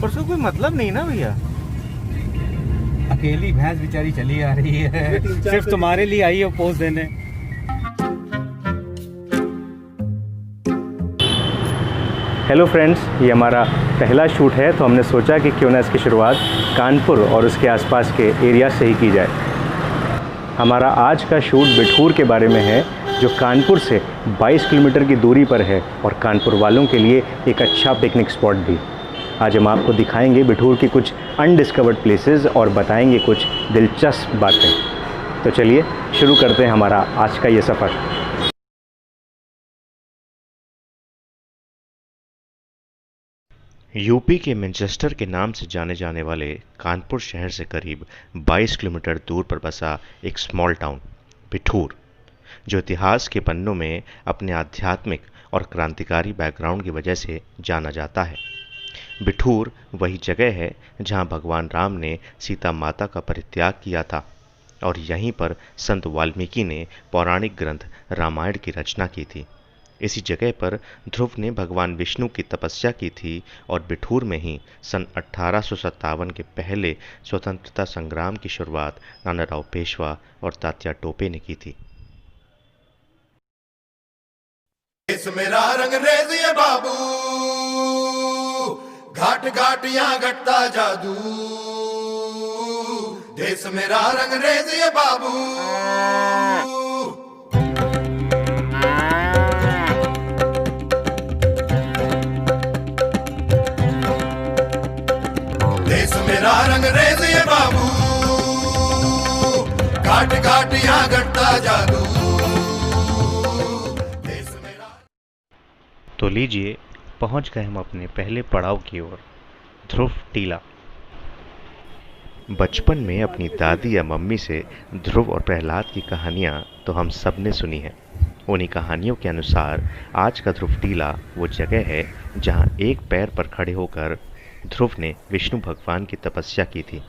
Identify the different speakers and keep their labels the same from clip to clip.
Speaker 1: पर उसका कोई मतलब नहीं ना भैया।
Speaker 2: अकेली भैंस बेचारी चली आ रही है, सिर्फ तुम्हारे लिए आई है पोज देने।
Speaker 3: हेलो फ्रेंड्स, ये हमारा पहला शूट है, तो हमने सोचा कि क्यों ना इसकी शुरुआत कानपुर और उसके आसपास के एरिया से ही की जाए। हमारा आज का शूट बिठूर के बारे में है, जो कानपुर से 22 किलोमीटर की दूरी पर है और कानपुर वालों के लिए एक अच्छा पिकनिक स्पॉट भी। आज हम आपको दिखाएंगे बिठूर की कुछ अनडिस्कवर्ड प्लेसेस और बताएंगे कुछ दिलचस्प बातें। तो चलिए शुरू करते हैं हमारा आज का ये सफ़र। यूपी के मैनचेस्टर के नाम से जाने जाने वाले कानपुर शहर से करीब 22 किलोमीटर दूर पर बसा एक स्मॉल टाउन बिठूर, जो इतिहास के पन्नों में अपने आध्यात्मिक और क्रांतिकारी बैकग्राउंड की वजह से जाना जाता है। बिठूर वही जगह है जहां भगवान राम ने सीता माता का परित्याग किया था और यहीं पर संत वाल्मीकि ने पौराणिक ग्रंथ रामायण की रचना की थी। इसी जगह पर ध्रुव ने भगवान विष्णु की तपस्या की थी और बिठूर में ही सन 1857 के पहले स्वतंत्रता संग्राम की शुरुआत नानाराव पेशवा और तात्या टोपे ने की थी।
Speaker 4: देश मेरा रंगरेज बाबू, घाट घाट यहाँ घटता जादू। देश मेरा रंगरेज बाबू, देश मेरा रंगरेज बाबू, घाट घाट यहाँ घटता जादू।
Speaker 3: तो लीजिए, पहुंच गए हम अपने पहले पड़ाव की ओर, ध्रुव टीला। बचपन में अपनी दादी या मम्मी से ध्रुव और प्रहलाद की कहानियाँ तो हम सब ने सुनी हैं। उन्हीं कहानियों के अनुसार आज का ध्रुव टीला वो जगह है जहाँ एक पैर पर खड़े होकर ध्रुव ने विष्णु भगवान की तपस्या की थी,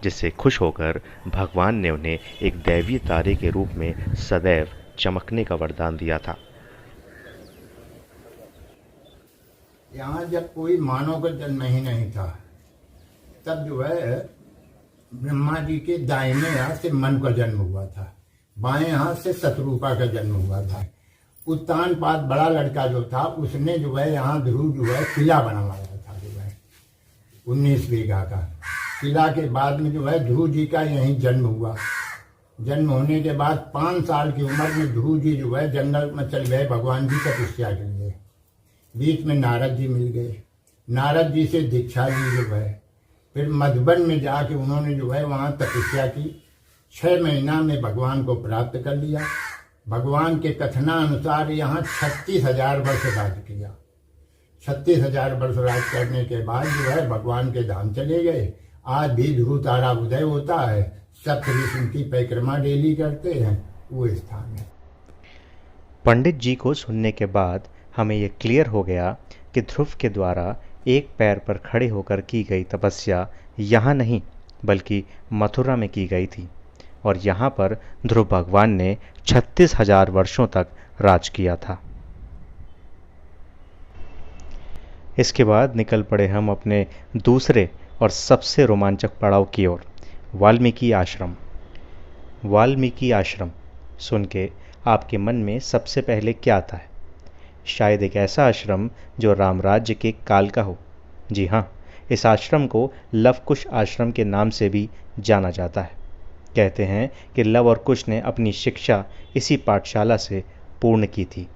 Speaker 3: जिससे खुश होकर भगवान ने उन्हें एक दैवीय तारे के रूप में सदैव चमकने का वरदान दिया था।
Speaker 5: यहाँ जब कोई मानव का जन्म ही नहीं था, तब जो है ब्रह्मा जी के दाहिने हाथ से मन का जन्म हुआ था, बाएं हाथ से शत्रुपा का जन्म हुआ था। उत्तानपाद बड़ा लड़का जो था, उसने जो है यहाँ ध्रुव जो है किला बनवाया था, जो है 19 बीघा का किला। के बाद में जो है ध्रुव जी का यहीं जन्म हुआ। जन्म होने के बाद 5 साल की उम्र में ध्रुव जी जो है जंगल में चल गए भगवान की तपस्या के लिए। बीच में नारद जी मिल गए, नारद जी से दीक्षा ली जो है। फिर मधुबन में जाके उन्होंने जो है वहाँ तपस्या की। 6 महीना में भगवान को प्राप्त कर लिया। भगवान के कथनानुसार यहाँ 36,000 वर्ष राज किया। 36,000 वर्ष राज करने के बाद जो है भगवान के धाम चले गए। आज भी ध्रुव तारा उदय होता है, सप्तऋषि उनकी परिक्रमा डेली करते हैं, वो स्थान है।
Speaker 3: पंडित जी को सुनने के बाद हमें ये क्लियर हो गया कि ध्रुव के द्वारा एक पैर पर खड़े होकर की गई तपस्या यहाँ नहीं बल्कि मथुरा में की गई थी और यहाँ पर ध्रुव भगवान ने 36,000 वर्षों तक राज किया था। इसके बाद निकल पड़े हम अपने दूसरे और सबसे रोमांचक पड़ाव की ओर, वाल्मीकि आश्रम। वाल्मीकि आश्रम सुन के आपके मन में सबसे पहले क्या आता है? शायद एक ऐसा आश्रम जो राम राज्य के काल का हो। जी हाँ, इस आश्रम को लव कुश आश्रम के नाम से भी जाना जाता है। कहते हैं कि लव और कुश ने अपनी शिक्षा इसी पाठशाला से पूर्ण की थी।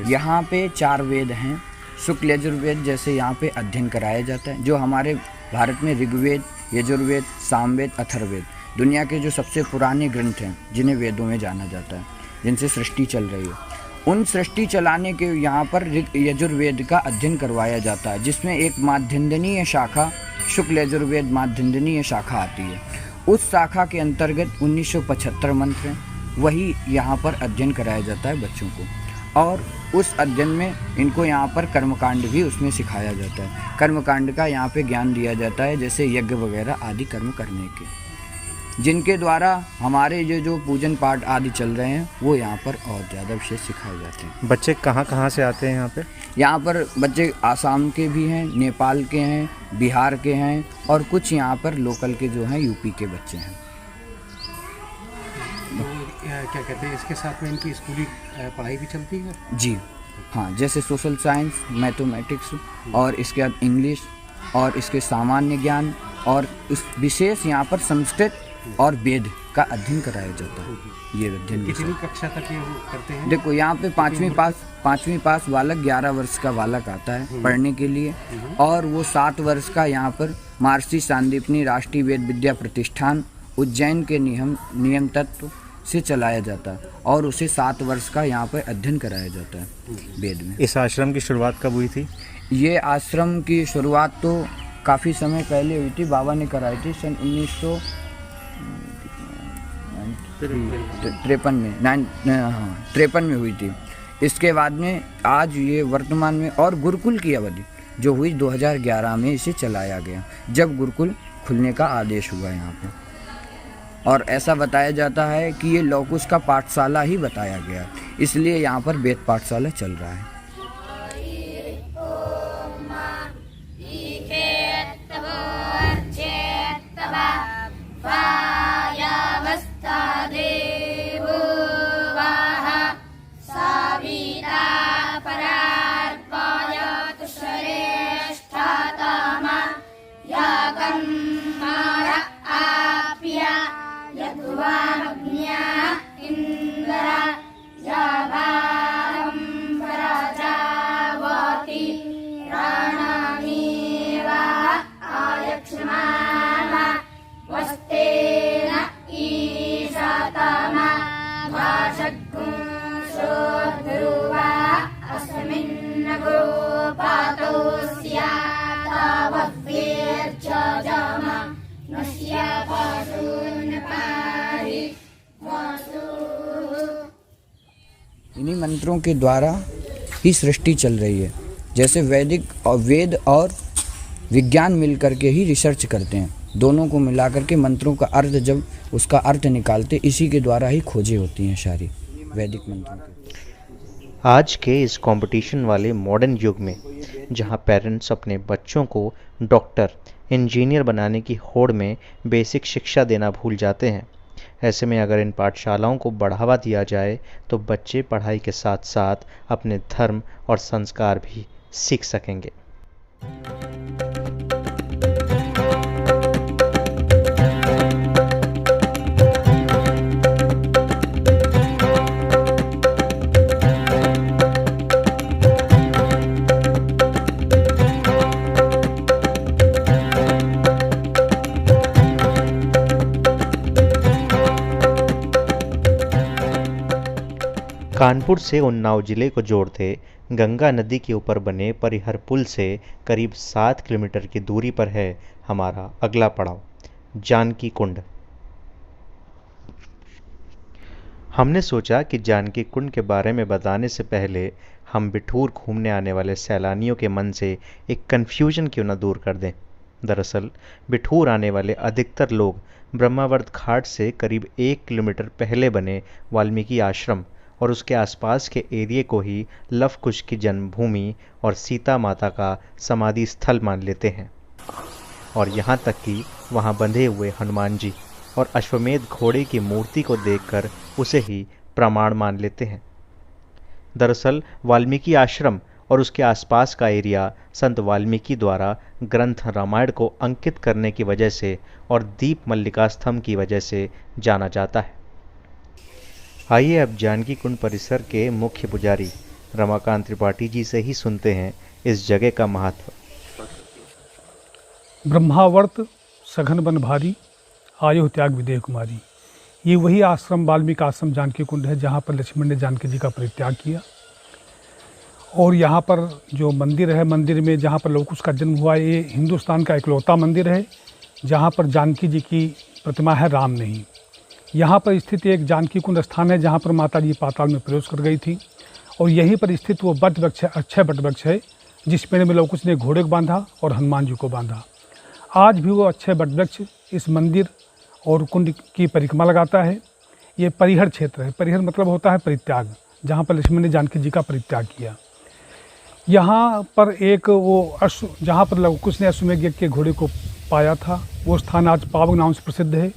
Speaker 6: यहाँ पे 4 वेद हैं, शुक्ल यजुर्वेद जैसे यहाँ पे अध्ययन कराया जाता है। जो हमारे भारत में ऋग्वेद, यजुर्वेद, सामवेद, अथर्ववेद दुनिया के जो सबसे पुराने ग्रंथ हैं, जिन्हें वेदों में जाना जाता है, जिनसे सृष्टि चल रही है, उन सृष्टि चलाने के यहाँ पर यजुर्वेद का अध्ययन करवाया जाता है, जिसमें एक माध्यन्दिनीय शाखा, शुक्ल यजुर्वेद माध्यन्दिनीय शाखा आती है। उस शाखा के अंतर्गत 1975 मंत्र हैं, वही यहाँ पर अध्ययन कराया जाता है बच्चों को। और उस अध्ययन में इनको यहाँ पर कर्मकांड भी उसमें सिखाया जाता है। कर्मकांड का यहाँ पे ज्ञान दिया जाता है, जैसे यज्ञ वगैरह आदि कर्म करने के। जिनके द्वारा हमारे जो पूजन पाठ आदि चल रहे हैं वो यहाँ पर और ज़्यादा विशेष सिखाए जाते हैं।
Speaker 2: बच्चे कहाँ कहाँ से आते हैं यहाँ पे?
Speaker 6: यहाँ पर बच्चे आसाम के भी हैं, नेपाल के हैं, बिहार के हैं और कुछ यहाँ पर लोकल के जो हैं यूपी के बच्चे हैं।
Speaker 2: क्या कहते हैं, इसके साथ में इनकी स्कूली पढ़ाई भी चलती है?
Speaker 6: जी हाँ, जैसे सोशल साइंस, मैथमेटिक्स और इसके बाद इंग्लिश और इसके सामान्य ज्ञान और इस विशेष यहाँ पर संस्कृत और वेद का अध्ययन कराया जाता है। ये अध्ययन
Speaker 2: कितनी कक्षा तक ये करते हैं?
Speaker 6: देखो यहाँ पे पाँचवीं पास बालक 11 वर्ष का बालक आता है पढ़ने के लिए और वो 7 वर्ष का यहाँ पर महर्षि सांदीपनी राष्ट्रीय वेद विद्या प्रतिष्ठान उज्जैन के नियम तत्व से चलाया जाता है और उसे 7 वर्ष का यहाँ पर अध्ययन कराया जाता है वेद में।
Speaker 2: इस आश्रम की शुरुआत कब हुई थी?
Speaker 6: ये आश्रम की शुरुआत तो काफ़ी समय पहले हुई थी, बाबा ने कराई थी सन 1953 में हुई थी। इसके बाद में आज ये वर्तमान में और गुरुकुल की अवधि जो हुई 2011 में इसे चलाया गया, जब गुरुकुल खुलने का आदेश हुआ यहाँ पे। और ऐसा बताया जाता है कि ये लौकुश का पाठशाला ही बताया गया, इसलिए यहाँ पर वेद पाठशाला चल रहा है। इन्हीं मंत्रों के द्वारा ही सृष्टि चल रही है। जैसे वैदिक और वेद और विज्ञान मिलकर के ही रिसर्च करते हैं, दोनों को मिलाकर के मंत्रों का अर्थ जब उसका अर्थ निकालते, इसी के द्वारा ही खोजें होती हैं सारी वैदिक मंत्रों की।
Speaker 3: आज के इस कंपटीशन वाले मॉडर्न युग में जहां पेरेंट्स अपने बच्चों को डॉक्टर, इंजीनियर बनाने की होड़ में बेसिक शिक्षा देना भूल जाते हैं, ऐसे में अगर इन पाठशालाओं को बढ़ावा दिया जाए तो बच्चे पढ़ाई के साथ साथ अपने धर्म और संस्कार भी सीख सकेंगे। कानपुर से उन्नाव जिले को जोड़ते गंगा नदी के ऊपर बने परिहर पुल से करीब 7 किलोमीटर की दूरी पर है हमारा अगला पड़ाव, जानकी कुंड। हमने सोचा कि जानकी कुंड के बारे में बताने से पहले हम बिठूर घूमने आने वाले सैलानियों के मन से एक कन्फ्यूजन क्यों न दूर कर दें। दरअसल बिठूर आने वाले अधिकतर लोग ब्रह्मावर्त घाट से करीब 1 किलोमीटर पहले बने वाल्मीकि आश्रम और उसके आसपास के एरिए को ही लव कुश की जन्मभूमि और सीता माता का समाधि स्थल मान लेते हैं, और यहाँ तक कि वहाँ बंधे हुए हनुमान जी और अश्वमेध घोड़े की मूर्ति को देखकर उसे ही प्रमाण मान लेते हैं। दरअसल वाल्मीकि आश्रम और उसके आसपास का एरिया संत वाल्मीकि द्वारा ग्रंथ रामायण को अंकित करने की वजह से और दीप मल्लिका स्तंभ की वजह से जाना जाता है। आइए अब जानकी कुंड परिसर के मुख्य पुजारी रमाकांत त्रिपाठी जी से ही सुनते हैं इस जगह का महत्व।
Speaker 1: ब्रह्मावर्त सघन बन भारी, आयु त्याग विदेह कुमारी। ये वही आश्रम वाल्मीकि आश्रम जानकी कुंड है जहाँ पर लक्ष्मण ने जानकी जी का परित्याग किया। और यहाँ पर जो मंदिर है, मंदिर में जहाँ पर लवकुश का जन्म हुआ, ये हिंदुस्तान का इकलौता मंदिर है जहाँ पर जानकी जी की प्रतिमा है, राम नहीं। यहाँ पर स्थित एक जानकी कुंड स्थान है जहाँ पर माता जी पाताल में प्रवेश कर गई थी, और यहीं पर स्थित वो बट वृक्ष है, अक्षय बट वृक्ष है, जिस पेड़ में लवकुश ने घोड़े को बांधा और हनुमान जी को बांधा। आज भी वो अक्षय बट वृक्ष इस मंदिर और कुंड की परिक्रमा लगाता है। ये परिहर क्षेत्र है। परिहर मतलब होता है परित्याग, जहाँ पर लक्ष्मण ने जानकी जी का परित्याग किया। यहाँ पर एक वो जहाँ पर लवकुश ने अश्वमेध यज्ञ के घोड़े को पाया था, वो स्थान आज पावक नाम से प्रसिद्ध है।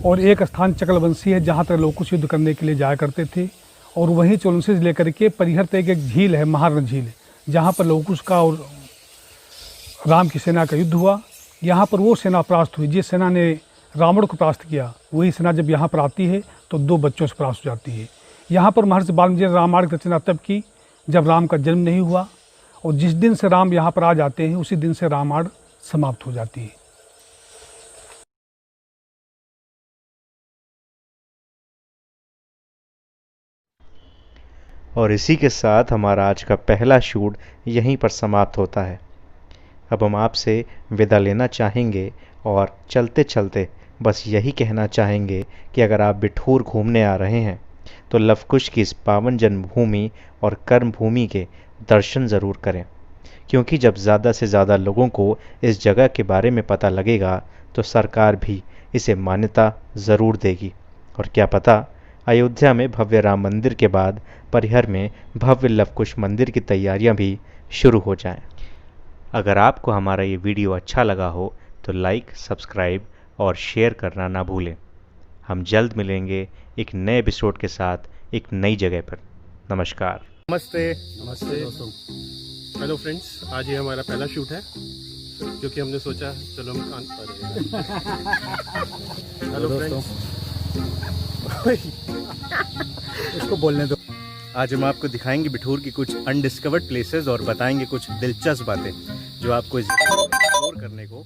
Speaker 1: और एक स्थान चकलवंशी है, जहाँ तक लवकुश युद्ध करने के लिए जाया करते थे। और वहीं चोलनसी से लेकर के परिहर तक एक झील है, महारण झील, जहाँ पर लवकुश का और राम की सेना का युद्ध हुआ। यहाँ पर वो सेना परास्त हुई जिस सेना ने रावण को परास्त किया। वही सेना जब यहाँ पर आती है तो 2 बच्चों से परास्त हो जाती है। यहाँ पर महर्षि वाल्मीकि ने रामायण की रचना तब की जब राम का जन्म नहीं हुआ, और जिस दिन से राम यहाँ पर आ जाते हैं उसी दिन से रामायण समाप्त हो जाती है।
Speaker 3: और इसी के साथ हमारा आज का पहला शूट यहीं पर समाप्त होता है। अब हम आपसे विदा लेना चाहेंगे और चलते चलते बस यही कहना चाहेंगे कि अगर आप बिठूर घूमने आ रहे हैं तो लवकुश की इस पावन जन्मभूमि और कर्मभूमि के दर्शन ज़रूर करें, क्योंकि जब ज़्यादा से ज़्यादा लोगों को इस जगह के बारे में पता लगेगा तो सरकार भी इसे मान्यता ज़रूर देगी। और क्या पता अयोध्या में भव्य राम मंदिर के बाद परिहर में भव्य लवकुश मंदिर की तैयारियां भी शुरू हो जाएं। अगर आपको हमारा ये वीडियो अच्छा लगा हो तो लाइक, सब्सक्राइब और शेयर करना ना भूलें। हम जल्द मिलेंगे एक नए एपिसोड के साथ एक नई जगह पर। नमस्कार।
Speaker 7: नमस्ते दोस्तों। हेलो फ्रेंड्स, आज ये हमारा पहला शूट है क्योंकि हमने सोचा चलो हम हेलो फ्रेंड्स,
Speaker 2: इसको बोलने दो। आज हम आपको दिखाएंगे बिठूर की कुछ अनडिस्कवर्ड प्लेसेस और बताएंगे कुछ दिलचस्प बातें जो आपको इस एक्सप्लोर करने को